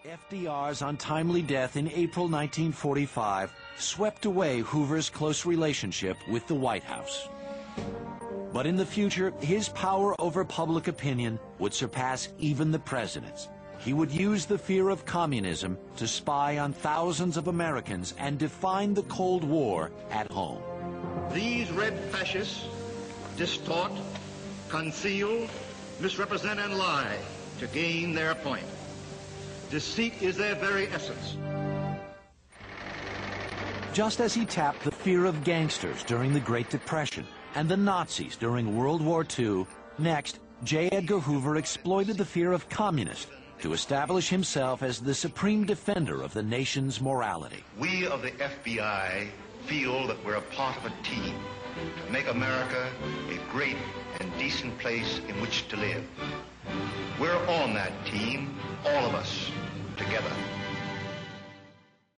FDR's untimely death in April 1945 swept away Hoover's close relationship with the White House. But in the future, his power over public opinion would surpass even the president's. He would use the fear of communism to spy on thousands of Americans and define the Cold War at home. These red fascists distort, conceal, misrepresent, and lie to gain their point. Deceit is their very essence. Just as he tapped the fear of gangsters during the Great Depression and the Nazis during World War II, next, J. Edgar Hoover exploited the fear of communists to establish himself as the supreme defender of the nation's morality. We of the FBI feel that we're a part of a team to make America a great and decent place in which to live. We're on that team, all of us.